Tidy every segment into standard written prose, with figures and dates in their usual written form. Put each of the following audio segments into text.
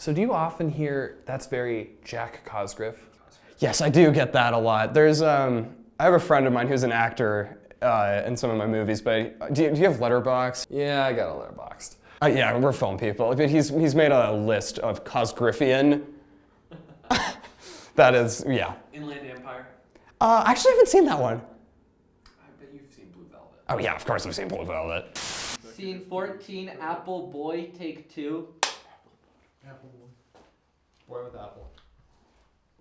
So do you often hear, "That's very Jack Cozgriff"? Yes, I do get that a lot. I have a friend of mine who's an actor in some of my movies, but do you have Letterboxd? Yeah, I got a Letterboxd. Yeah, we're film people. But he's made a list of Cozgriffian. That is, yeah. Inland Empire? Actually, I haven't seen that one. I bet you've seen Blue Velvet. Oh yeah, of course I've seen Blue Velvet. Scene 14, Apple Boy, take 2. Apple Boy with Apple.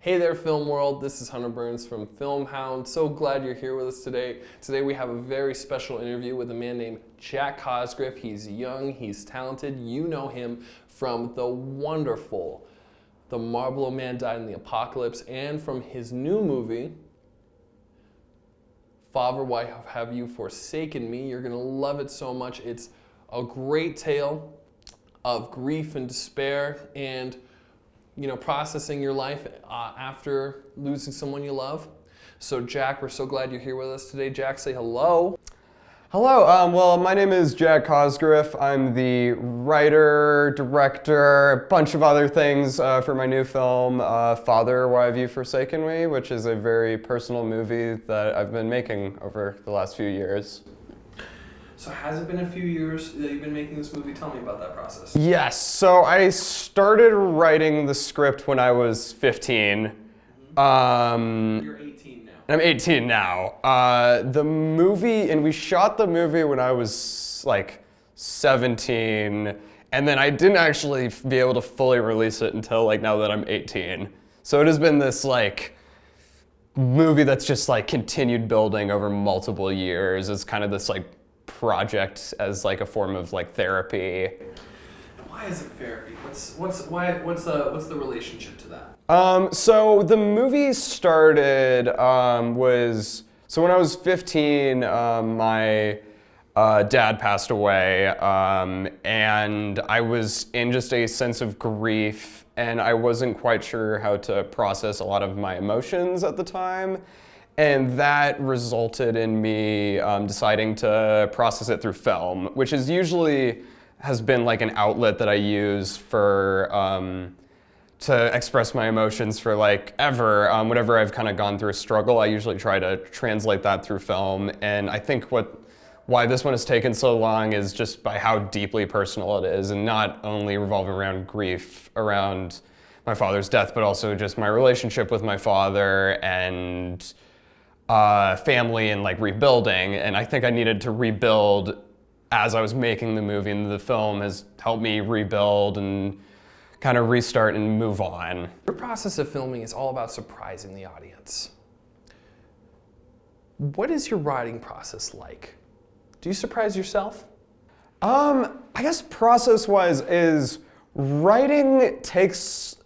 Hey there, Film World. This is Hunter Burns from Film Hound. So glad you're here with us today. Today we have a very special interview with a man named Jack Cozgriff. He's young, he's talented. You know him from the wonderful The Marlboro Man Died in the Apocalypse and from his new movie, Father, Why Have You Forsaken Me? You're gonna love it so much. It's a great tale of grief and despair and processing your life after losing someone you love. So Jack, we're so glad you're here with us today. Jack, say hello. Hello, well, my name is Jack Cozgriff. I'm the writer, director, a bunch of other things for my new film, Father, Why Have You Forsaken Me, which is a very personal movie that I've been making over the last few years. So has it been a few years that you've been making this movie? Tell me about that process. Yes, so I started writing the script when I was 15. You're 18 now. I'm 18 now. The movie, and we shot the movie when I was like 17, and then I didn't actually be able to fully release it until like now that I'm 18. So it has been this like movie that's just like continued building over multiple years. It's kind of this like project as like a form of like therapy. Why is it therapy? What's the relationship to that? So the movie started when I was 15, my dad passed away, and I was in just a sense of grief, and I wasn't quite sure how to process a lot of my emotions at the time. And that resulted in me deciding to process it through film, which is usually has been like an outlet that I use for to express my emotions for like ever. Whenever I've kind of gone through a struggle, I usually try to translate that through film. And I think why this one has taken so long is just by how deeply personal it is, and not only revolving around grief around my father's death, but also just my relationship with my father and family and like rebuilding. And I think I needed to rebuild as I was making the movie, and the film has helped me rebuild and kind of restart and move on. Your process of filming is all about surprising the audience. What is your writing process like? Do you surprise yourself? I guess process-wise is writing takes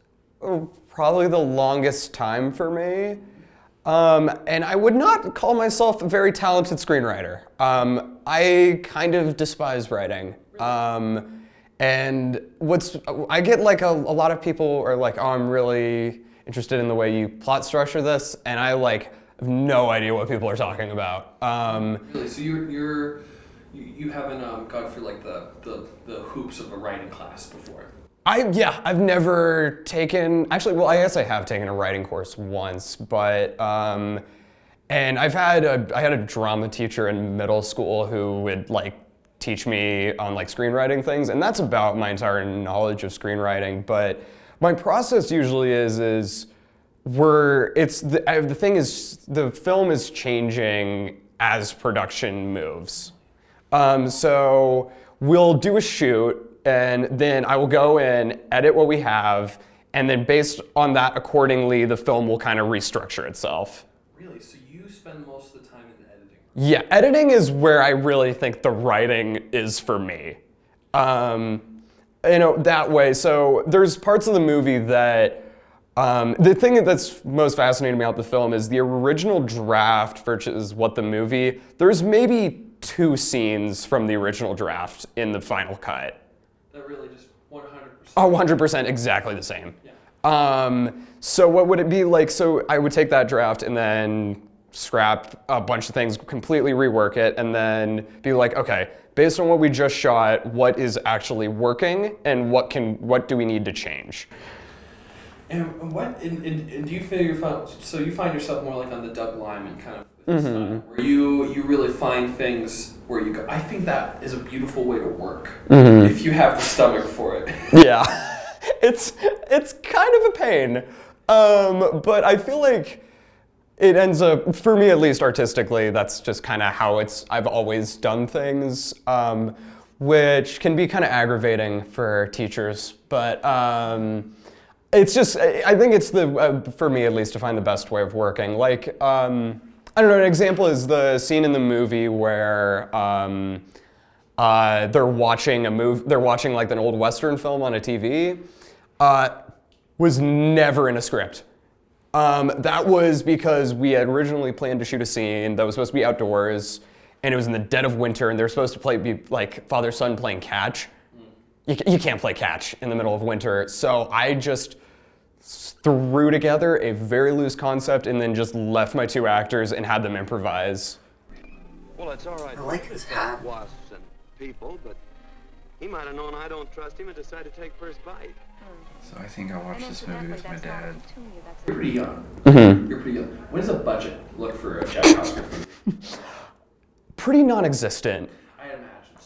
probably the longest time for me. And I would not call myself a very talented screenwriter. I kind of despise writing. And I get like a lot of people are like, "Oh, I'm really interested in the way you plot structure this," and I like have no idea what people are talking about. Really? So you haven't gone through like the hoops of a writing class before? I've never taken, actually, well, I guess I have taken a writing course once, but, and I had a drama teacher in middle school who would like teach me on like screenwriting things, and that's about my entire knowledge of screenwriting. But my process usually the thing is, the film is changing as production moves. So we'll do a shoot, and then I will go in, edit what we have, and then based on that accordingly, the film will kind of restructure itself. Really? So you spend most of the time in the editing? Yeah, editing is where I really think the writing is for me. That way. So there's parts of the movie that, the thing that's most fascinating about the film is the original draft versus what the movie, there's maybe 2 scenes from the original draft in the final cut. That really just 100%? Oh, 100% exactly the same. Yeah. So what would it be like? So I would take that draft and then scrap a bunch of things, completely rework it, and then be like, okay, based on what we just shot, what is actually working, and what do we need to change? And do you feel you find yourself more like on the Doug Liman kind of side, where you really find things where you go, I think that is a beautiful way to work if you have the stomach for it. Yeah, it's kind of a pain, but I feel like it ends up, for me at least artistically, that's just kind of how I've always done things, which can be kind of aggravating for teachers, but it's just, I think it's for me at least, to find the best way of working. Like, I don't know, an example is the scene in the movie where they're watching like an old Western film on a TV, was never in a script. That was because we had originally planned to shoot a scene that was supposed to be outdoors, and it was in the dead of winter, and they were supposed to be like father-son playing catch. You can't play catch in the middle of winter, so I just threw together a very loose concept and then just left my two actors and had them improvise. Well, it's all right. I like his hat. Wasps and people, but he might have known I don't trust him and decided to take first bite. So I think I watched this movie with my dad. You're pretty young. You're pretty young. What does a budget look for a Jack Cozgriff movie? Pretty non-existent. I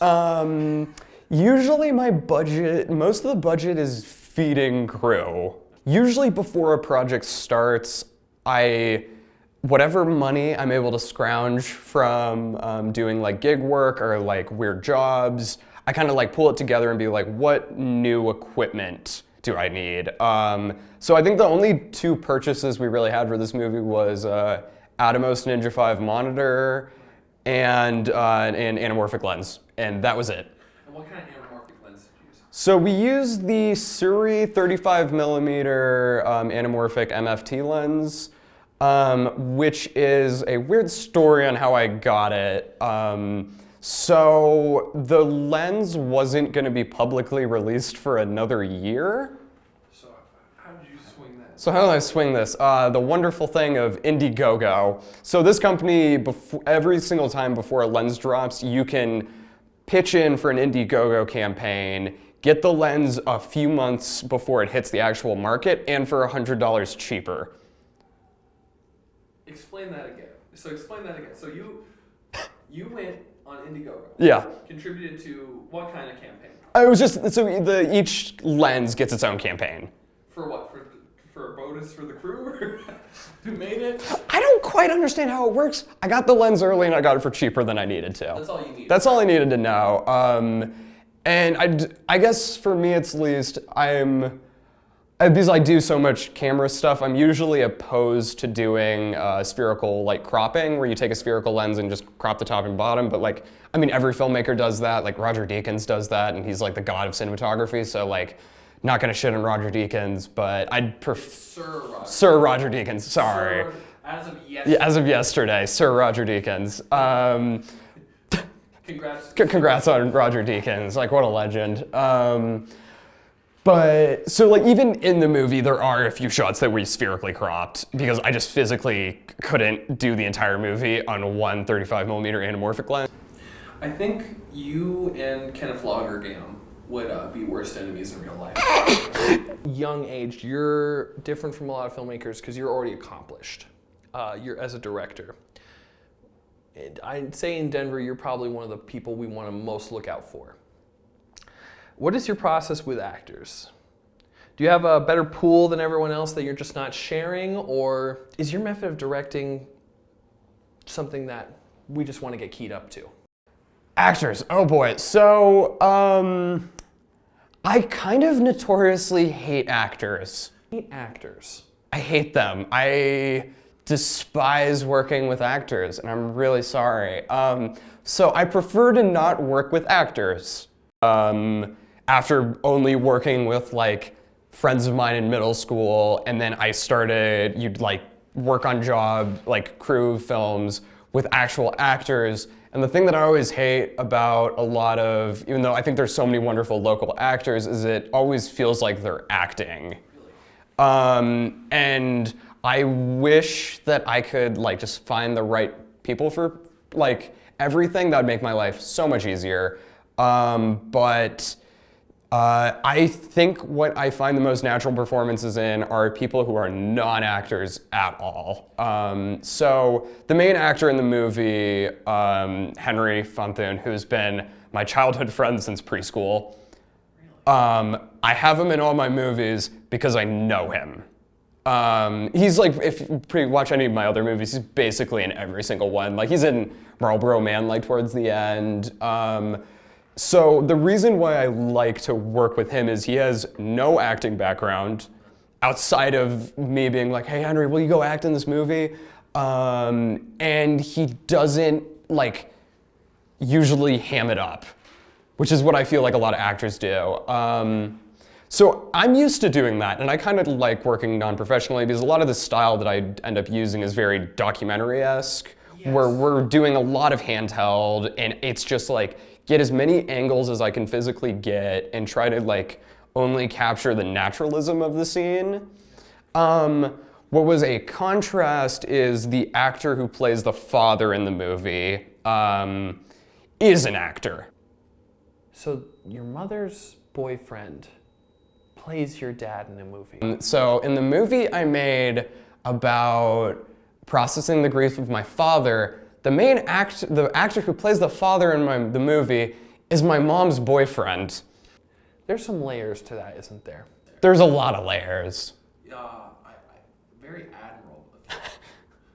imagine. Usually most of the budget is feeding crew. Usually before a project starts, whatever money I'm able to scrounge from doing like gig work or like weird jobs, I kind of like pull it together and be like, what new equipment do I need? So I think the only two purchases we really had for this movie was Atomos Ninja 5 monitor and an anamorphic lens, and that was it. And what kind of anamorphic lens did you use? So we used the Suri 35mm anamorphic MFT lens, which is a weird story on how I got it. So the lens wasn't going to be publicly released for another year. So how did you swing that? So how did I swing this? The wonderful thing of Indiegogo. So this company, every single time before a lens drops, you can pitch in for an Indiegogo campaign, get the lens a few months before it hits the actual market, and for $100 cheaper. Explain that again. So you went on Indiegogo. Yeah. Contributed to what kind of campaign? It was just, so each lens gets its own campaign. For what? For a bonus for the crew? Who made it? I don't quite understand how it works. I got the lens early and I got it for cheaper than I needed to. That's all you need. That's all I needed to know. And I guess for me at least, because I do so much camera stuff, I'm usually opposed to doing spherical like cropping, where you take a spherical lens and just crop the top and bottom. But like, I mean, every filmmaker does that. Like Roger Deakins does that, and he's like the god of cinematography. So like, not gonna shit on Roger Deakins, but I'd prefer Sir Roger Deakins. Sorry. Sir, as of yesterday. Yeah, as of yesterday, Sir Roger Deakins. Congrats. Congrats on Roger Deakins. Like, what a legend. But, so like even in the movie, there are a few shots that were spherically cropped because I just physically couldn't do the entire movie on one 35mm anamorphic lens. I think you and Kenneth Lonergan would be worst enemies in real life. Young age, you're different from a lot of filmmakers because you're already accomplished. You're as a director. And I'd say in Denver, you're probably one of the people we want to most look out for. What is your process with actors? Do you have a better pool than everyone else that you're just not sharing? Or is your method of directing something that we just want to get keyed up to? Actors, oh boy. So, I kind of notoriously hate actors. Hate actors? I hate them. I despise working with actors, and I'm really sorry. So I prefer to not work with actors. After only working with like friends of mine in middle school, and then you'd like work on like crew films with actual actors. And the thing that I always hate about a lot of, even though I think there's so many wonderful local actors, is it always feels like they're acting. And I wish that I could like just find the right people for like everything. That would make my life so much easier. But I think what I find the most natural performances in are people who are non-actors at all. So the main actor in the movie, Henry Fonthune, who's been my childhood friend since preschool, I have him in all my movies because I know him. He's like, if you watch any of my other movies, he's basically in every single one. Like he's in Marlboro Man like towards the end. So the reason why I like to work with him is he has no acting background outside of me being like, hey Henry, will you go act in this movie? And he doesn't like usually ham it up, which is what I feel like a lot of actors do. So I'm used to doing that, and I kind of like working non-professionally because a lot of the style that I end up using is very documentary-esque, where we're doing a lot of handheld, and it's just like, get as many angles as I can physically get and try to like only capture the naturalism of the scene. What was a contrast is the actor who plays the father in the movie is an actor. So your mother's boyfriend plays your dad in a movie. So in the movie I made about processing the grief of my father, the actor who plays the father in the movie is my mom's boyfriend. There's some layers to that, isn't there? There's a lot of layers. Very admirable.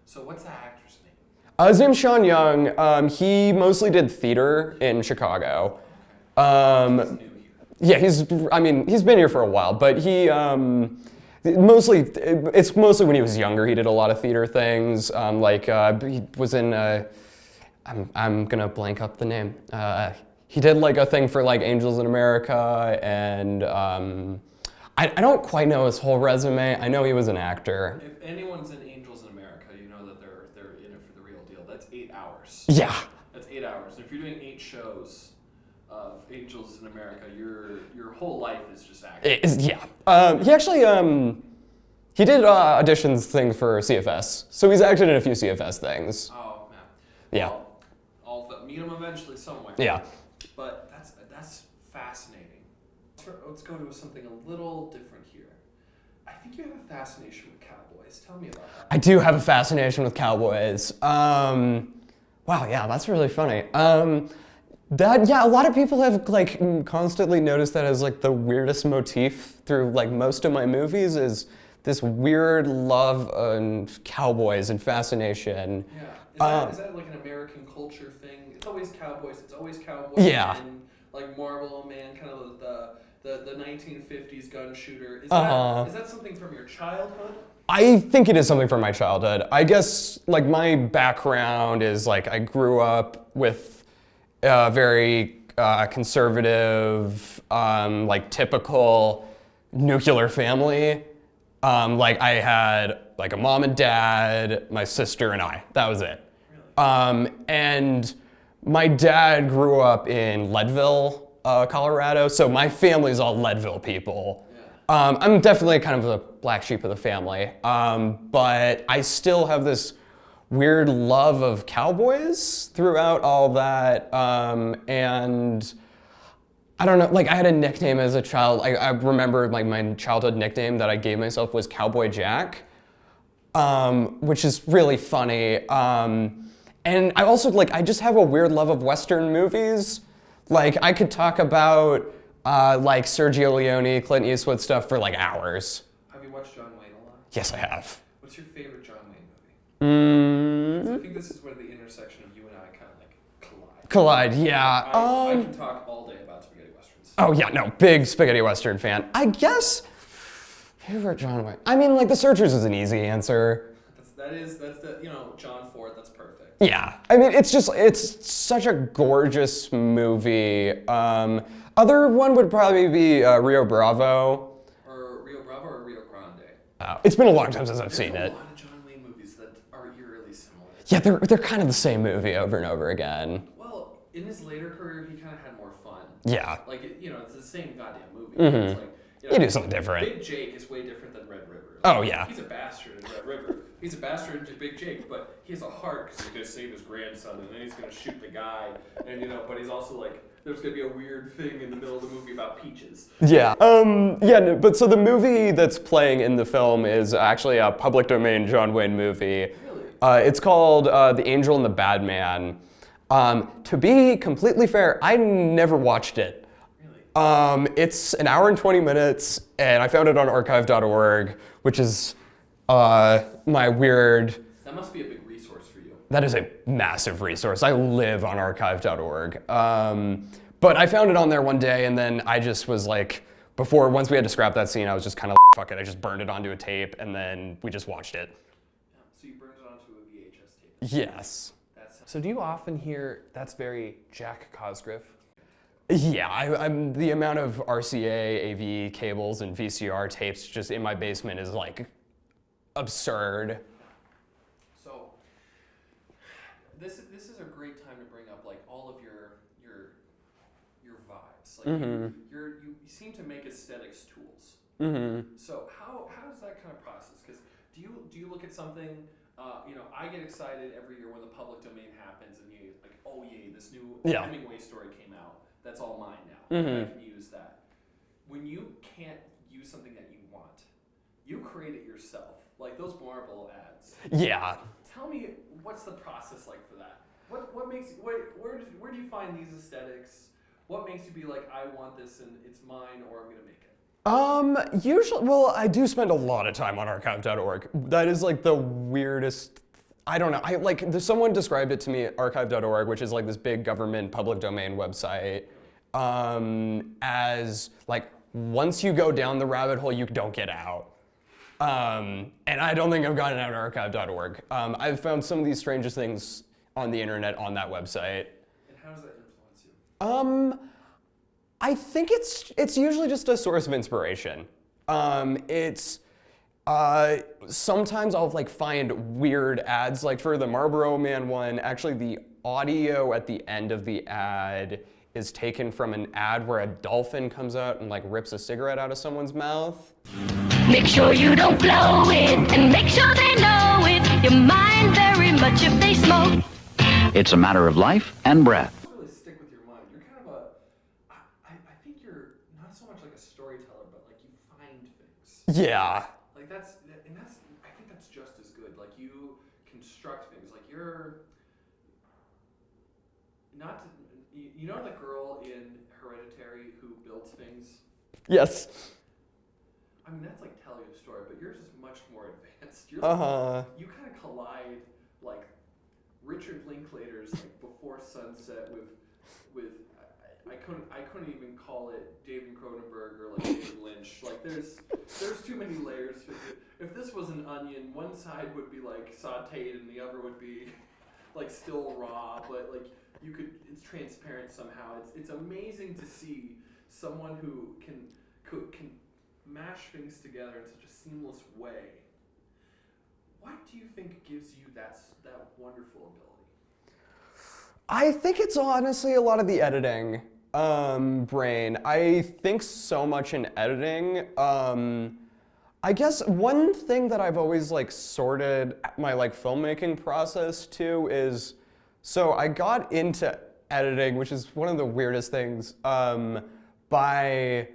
So what's that actor's name? His name's Sean Young. He mostly did theater in Chicago. Yeah, he's been here for a while, but it's mostly when he was younger. He did a lot of theater things. He was in, I'm gonna blank up the name. He did like a thing for like Angels in America, and I don't quite know his whole resume. I know he was an actor. If anyone's in Angels in America, you know that they're in it for the real deal. That's 8 hours. Yeah. That's 8 hours. And if you're doing 8 shows of Angels in America, your whole life is just acting. He actually he did auditions thing for CFS, so he's acted in a few CFS things. Oh man. Yeah. Well, I'll meet him eventually somewhere. Yeah. But that's fascinating. Let's go to something a little different here. I think you have a fascination with cowboys. Tell me about that. I do have a fascination with cowboys. Wow, yeah, that's really funny. A lot of people have like constantly noticed that as like the weirdest motif through like most of my movies is this weird love of cowboys and fascination. Yeah. Is that like an American culture thing? It's always cowboys. It's always cowboys. Yeah. And like Marlboro Man, kind of the 1950s gun shooter. Is that something from your childhood? I think it is something from my childhood. I guess like my background is like I grew up with a very conservative, like typical nuclear family. Like I had like a mom and dad, my sister and I. That was it. Really? And my dad grew up in Leadville, Colorado, so my family's all Leadville people. Yeah. I'm definitely kind of the black sheep of the family, but I still have this weird love of cowboys throughout all that, and I don't know, like I had a nickname as a child. I remember like my childhood nickname that I gave myself was Cowboy Jack, which is really funny. And I also I just have a weird love of Western movies. Like I could talk about like Sergio Leone, Clint Eastwood stuff for like hours. Have you watched John Wayne a lot? Yes, I have. What's your favorite John Wayne movie? Mm. I think this is where the intersection of you and I kind of like collide. Collide, yeah. I can talk all day about spaghetti westerns. Oh yeah, no, big spaghetti western fan. I guess favorite John Wayne. I mean, like The Searchers is an easy answer. That's the John Ford. That's perfect. Yeah, I mean, it's such a gorgeous movie. Other one would probably be Rio Bravo. Or Rio Bravo or Rio Grande. It's been a long time since I've seen There's it. a lot of John Wayne movies that are eerily similar. Yeah, they're kind of the same movie over and over again. Well, in his later career, he kind of had more fun. Yeah. Like it's the same goddamn movie. Mhm. It's like You do something different. Big Jake is way different than Red River. Oh, yeah. He's a bastard in Red River. He's a bastard in Big Jake, but he has a heart because he's going to save his grandson, and then he's going to shoot the guy. And, but he's also like, there's going to be a weird thing in the middle of the movie about peaches. Yeah. But so the movie that's playing in the film is actually a public domain John Wayne movie. Really? It's called The Angel and the Bad Man. To be completely fair, I never watched it. Really? It's an hour and 20 minutes, and I found it on archive.org, which is my weird... That must be a big resource for you. That is a massive resource. I live on archive.org. But I found it on there one day, and then I just was like, once we had to scrap that scene, I was just kind of fuck it. I just burned it onto a tape, and then we just watched it. Yeah, so you burned it onto a VHS tape. Yes. So do you often hear, that's very Jack Cozgriff? Yeah, I'm the amount of RCA, AV cables, and VCR tapes just in my basement is like absurd. So this is a great time to bring up like all of your vibes. Like you seem to make aesthetics tools. So how does that kind of process? Because do you look at something? I get excited every year when the public domain happens, and you like, oh yay, this new Hemingway story came out. That's all mine now. I can use that. When you can't use something that you want, you create it yourself. Like those Marvel ads. Yeah. Tell me, what's the process like for that? What makes where do you find these aesthetics? What makes you be like, I want this and it's mine, or I'm gonna make it? Usually, I do spend a lot of time on archive.org. That is like the weirdest, I don't know, someone described it to me, archive.org, which is like this big government public domain website, as like, once you go down the rabbit hole, you don't get out. And I don't think I've gotten out of archive.org. I've found some of these strangest things on the internet on that website. And how does that influence you? I think it's usually just a source of inspiration. Sometimes I'll like find weird ads, like for the Marlboro Man one, actually the audio at the end of the ad is taken from an ad where a dolphin comes out and like rips a cigarette out of someone's mouth. Make sure you don't blow it, and make sure they know it. You mind very much if they smoke. It's a matter of life and breath. Really stick with your mind. You're kind of I think you're not so much like a storyteller, but like you find things. Yeah. Like I think that's just as good. Like you construct things. Like you're not. You know the girl in Hereditary who builds things? Yes. I mean, that's like telling a story, but yours is much more advanced. You're you kind of collide like Richard Linklater's like Before Sunset with I couldn't even call it David Cronenberg or like David Lynch. Like there's too many layers. If this was an onion, one side would be like sautéed and the other would be like still raw, but like it's transparent somehow. It's amazing to see someone who can mash things together in such a seamless way. What do you think gives you that wonderful ability? I think it's honestly a lot of the editing brain. I think so much in editing. I guess one thing that I've always like sorted my like filmmaking process to is, so I got into editing, which is one of the weirdest things, by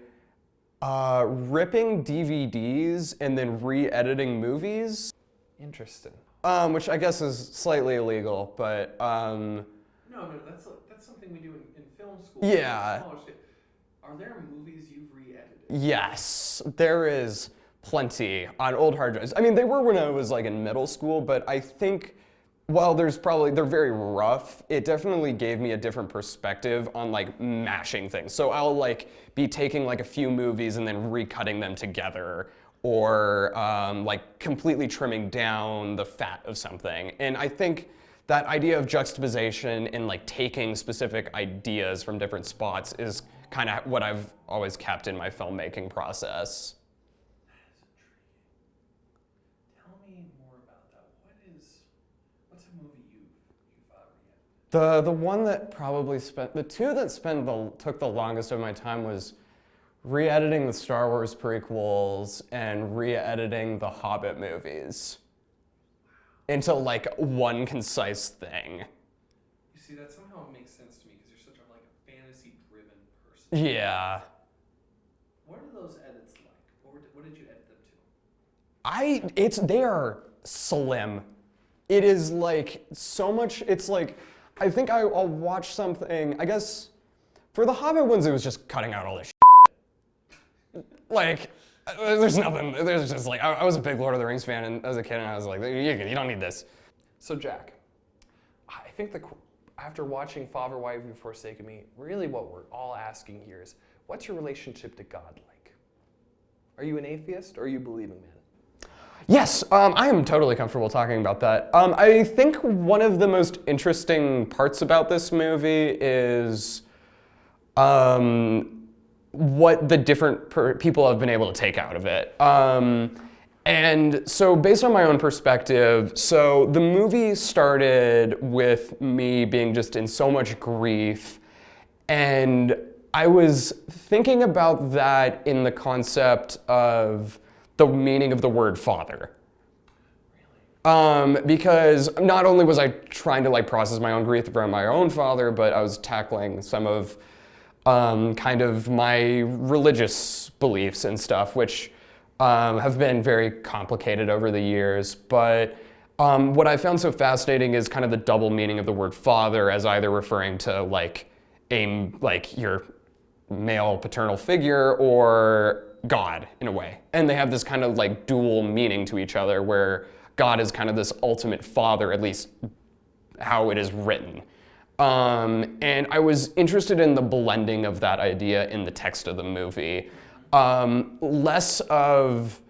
ripping DVDs and then re-editing movies. Interesting. Which I guess is slightly illegal, but No, that's something we do in film school. Yeah. Are there movies you've re-edited? Yes, there is plenty on old hard drives. I mean, they were when I was like in middle school, but I think while they're very rough, it definitely gave me a different perspective on like mashing things. So I'll like be taking like a few movies and then recutting them together, or like completely trimming down the fat of something. And I think that idea of juxtaposition and like taking specific ideas from different spots is kind of what I've always kept in my filmmaking process. The one that probably took the longest of my time was re-editing the Star Wars prequels and re-editing the Hobbit movies into like one concise thing. You see, that somehow makes sense to me because you're such a like a fantasy-driven person. Yeah. What are those edits like? What did you edit them to? They are slim. It is like so much, it's like, I think I'll watch something, I guess, for the Hobbit ones, it was just cutting out all this shit. Like, there's nothing, there's just like, I was a big Lord of the Rings fan and, as a kid, and I was like, you don't need this. So Jack, I think after watching Father, Why Have You Forsaken Me, really what we're all asking here is, what's your relationship to God like? Are you an atheist or are you a believing man? Yes, I am totally comfortable talking about that. I think one of the most interesting parts about this movie is what the different people have been able to take out of it. And so based on my own perspective, so the movie started with me being just in so much grief, and I was thinking about that in the concept of the meaning of the word father. Because not only was I trying to like process my own grief around my own father, but I was tackling some of kind of my religious beliefs and stuff, which have been very complicated over the years. But what I found so fascinating is kind of the double meaning of the word father as either referring to like your male paternal figure or God in a way. And they have this kind of like dual meaning to each other where God is kind of this ultimate father, at least how it is written. And I was interested in the blending of that idea in the text of the movie. Less of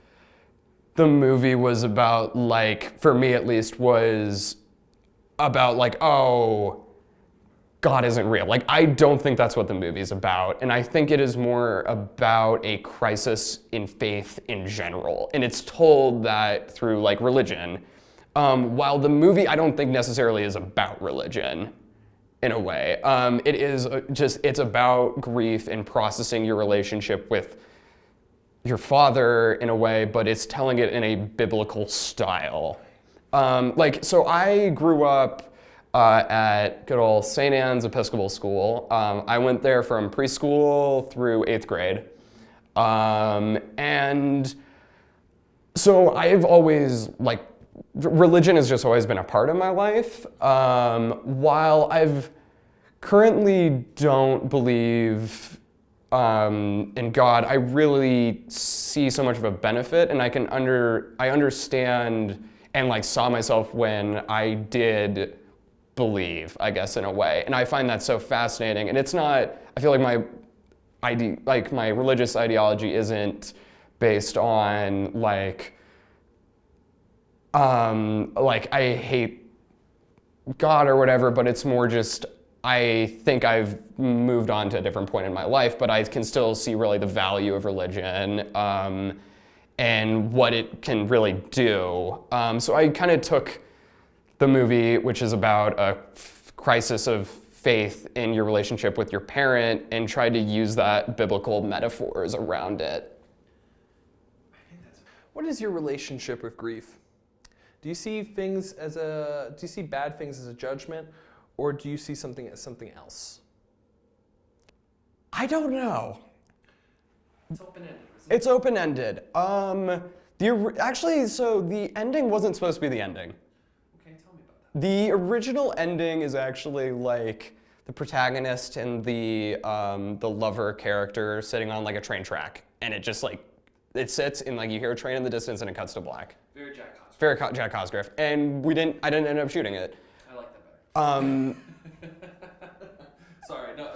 the movie was about like, for me at least, was about like, oh, God isn't real. Like, I don't think that's what the movie's about. And I think it is more about a crisis in faith in general. And it's told that through like religion. While the movie, I don't think necessarily is about religion in a way. It is it's about grief and processing your relationship with your father in a way, but it's telling it in a biblical style. So I grew up at good old St. Anne's Episcopal School. I went there from preschool through 8th grade. And so I've always, like, religion has just always been a part of my life. While I've currently don't believe in God, I really see so much of a benefit, and I understand and like saw myself when I did believe, I guess, in a way. And I find that so fascinating. And it's not, I feel like my religious ideology isn't based on like I hate God or whatever, but it's more just, I think I've moved on to a different point in my life, but I can still see really the value of religion and what it can really do. So I kind of took the movie, which is about a crisis of faith in your relationship with your parent, and tried to use that biblical metaphors around it. What is your relationship with grief? Do you see bad things as a judgment, or do you see something as something else? I don't know. It's open-ended. It's open-ended. So the ending wasn't supposed to be the ending. Okay, tell me about that. The original ending is actually like the protagonist and the lover character sitting on like a train track, and it just like, it sits and like you hear a train in the distance and it cuts to black. Very Jack Cozgriff. Very Jack Cozgriff. And I didn't end up shooting it. I like that better. Sorry, no,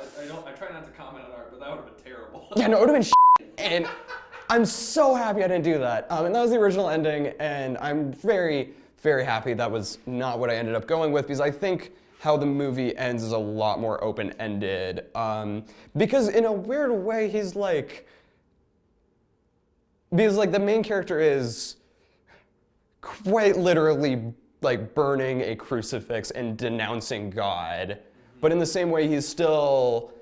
I try not to comment on art, but that would have been terrible. Yeah, no, it would have been and I'm so happy I didn't do that. And that was the original ending, and I'm very, very happy that was not what I ended up going with, because I think how the movie ends is a lot more open-ended. Because in a weird way, because the main character is quite literally like burning a crucifix and denouncing God, but in the same way he's still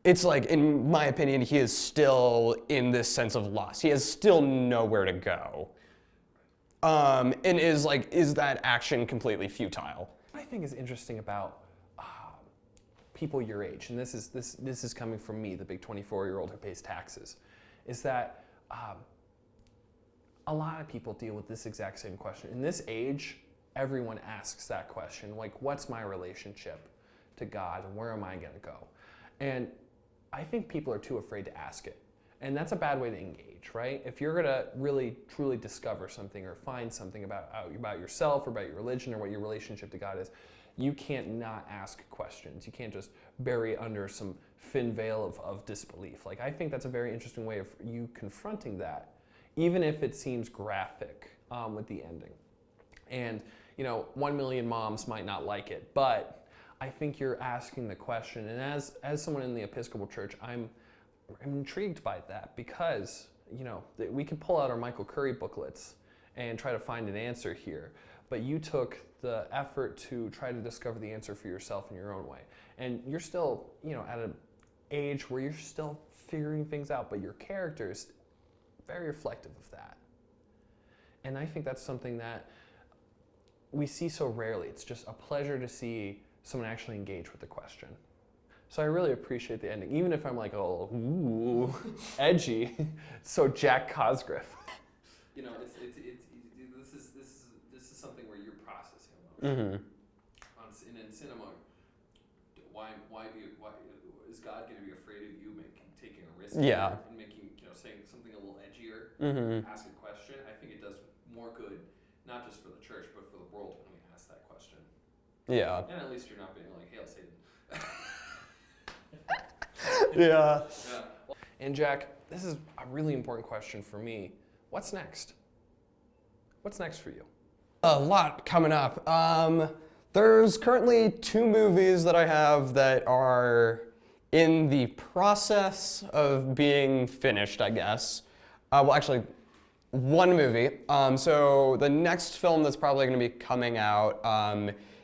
it's like, in my opinion, he is still in this sense of loss. He has still nowhere to go. And is that action completely futile? What I think is interesting about people your age, and this is coming from me, the big 24-year-old who pays taxes, is that a lot of people deal with this exact same question. In this age, everyone asks that question, like, what's my relationship to God and where am I going to go? And I think people are too afraid to ask it. And that's a bad way to engage, right? If you're going to really, truly discover something or find something about yourself or about your religion or what your relationship to God is, you can't not ask questions. You can't just bury it under some thin veil of disbelief. Like, I think that's a very interesting way of you confronting that, even if it seems graphic with the ending. And, 1 million moms might not like it, but I think you're asking the question. And as someone in the Episcopal Church, I'm intrigued by that because, we could pull out our Michael Curry booklets and try to find an answer here. But you took the effort to try to discover the answer for yourself in your own way. And you're still, at an age where you're still figuring things out, but your character is very reflective of that. And I think that's something that we see so rarely. It's just a pleasure to see someone actually engage with the question. So I really appreciate the ending, even if I'm like, oh, ooh, edgy. So Jack Cozgriff. This is something where you're processing emotion. In cinema, why is God going to be afraid of you taking a risk? Yeah. And making, saying something a little edgier, ask a question. I think it does more good, not just for the church, but for the world when we ask that question. Yeah. And at least you're not being like, hail Satan. Yeah. And Jack, this is a really important question for me. What's next? What's next for you? A lot coming up. There's currently 2 movies that I have that are in the process of being finished, I guess. Well, actually, 1 movie. So the next film that's probably going to be coming out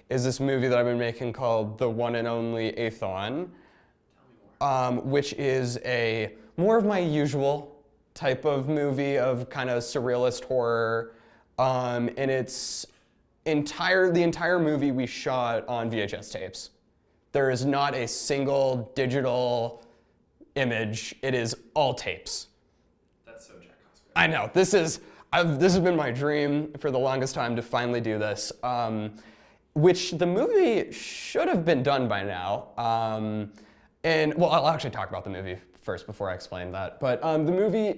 is this movie that I've been making called The One and Only Athon, which is more of my usual type of movie of kind of surrealist horror. And it's the entire movie we shot on VHS tapes. There is not a single digital image. It is all tapes. That's so Jack Cozgriff. I know. This has been my dream for the longest time to finally do this, which the movie should have been done by now. I'll actually talk about the movie first before I explain that. But the movie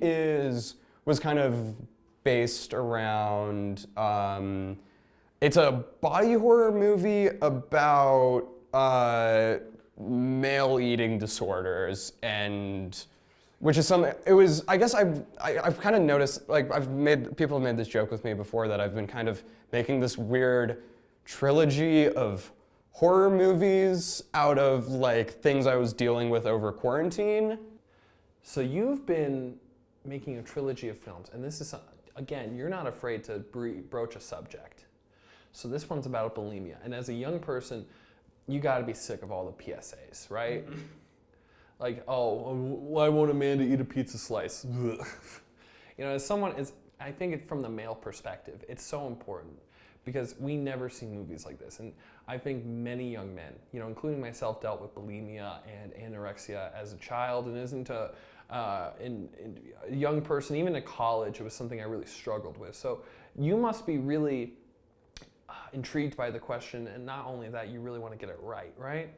was kind of based around, it's a body horror movie about male eating disorders, and which is something, I guess I've kind of noticed, like people have made this joke with me before that I've been kind of making this weird trilogy of horror movies out of like things I was dealing with over quarantine. So you've been making a trilogy of films, and this is, again, you're not afraid to broach a subject. So this one's about bulimia, and as a young person, you gotta be sick of all the PSAs, right? Like, oh, why won't a man to eat a pizza slice? As someone I think from the male perspective, it's so important because we never see movies like this. And I think many young men, including myself, dealt with bulimia and anorexia as a child, and isn't a young person, even in college, it was something I really struggled with. So you must be really intrigued by the question, and not only that, you really want to get it right, right?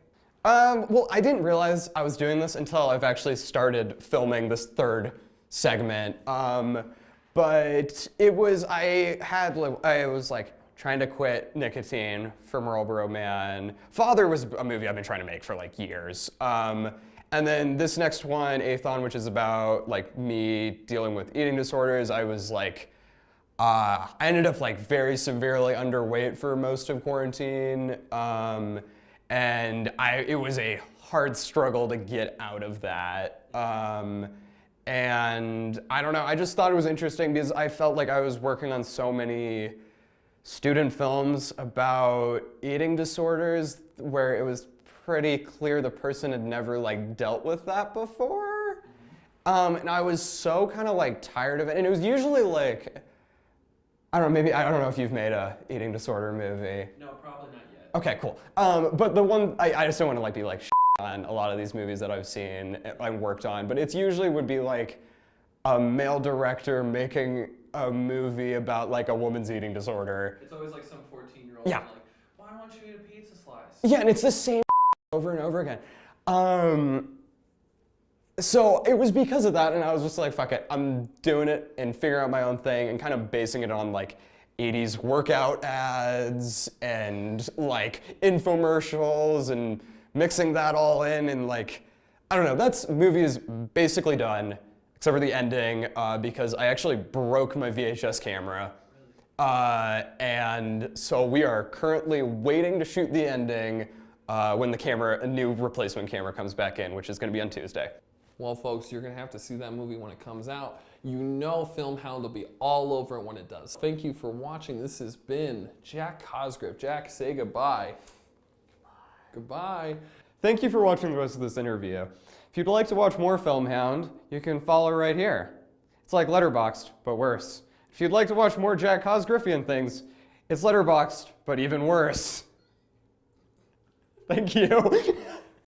Well, I didn't realize I was doing this until I've actually started filming this 3rd segment. But I was like trying to quit nicotine for Marlboro Man. Father was a movie I've been trying to make for like years. And then this next one, Athon, which is about like me dealing with eating disorders, I was like, I ended up like very severely underweight for most of quarantine. And it was a hard struggle to get out of that. And I don't know, I just thought it was interesting because I felt like I was working on so many student films about eating disorders where it was pretty clear the person had never like dealt with that before. And I was so kind of like tired of it. And it was usually like, I don't know if you've made a eating disorder movie. No, probably not yet. Okay, cool. But the one, I just don't want to like be like on a lot of these movies that I've seen and worked on, but it's usually would be like a male director making a movie about like a woman's eating disorder. It's always like some 14-year-old Yeah. like, why don't you eat a pizza slice? Yeah, and it's the same over and over again. So it was because of that, and I was just like, fuck it, I'm doing it and figuring out my own thing and kind of basing it on like 80s workout ads and like infomercials and mixing that all in, and like, I don't know, that movie is basically done, except for the ending, because I actually broke my VHS camera. And so we are currently waiting to shoot the ending when a new replacement camera comes back in, which is gonna be on Tuesday. Well, folks, you're going to have to see that movie when it comes out. You know Filmhound will be all over it when it does. Thank you for watching. This has been Jack Cozgriff. Jack, say goodbye. Goodbye. Thank you for watching the rest of this interview. If you'd like to watch more Filmhound, you can follow right here. It's like Letterboxd, but worse. If you'd like to watch more Jack Cozgriffian things, it's Letterboxd, but even worse. Thank you.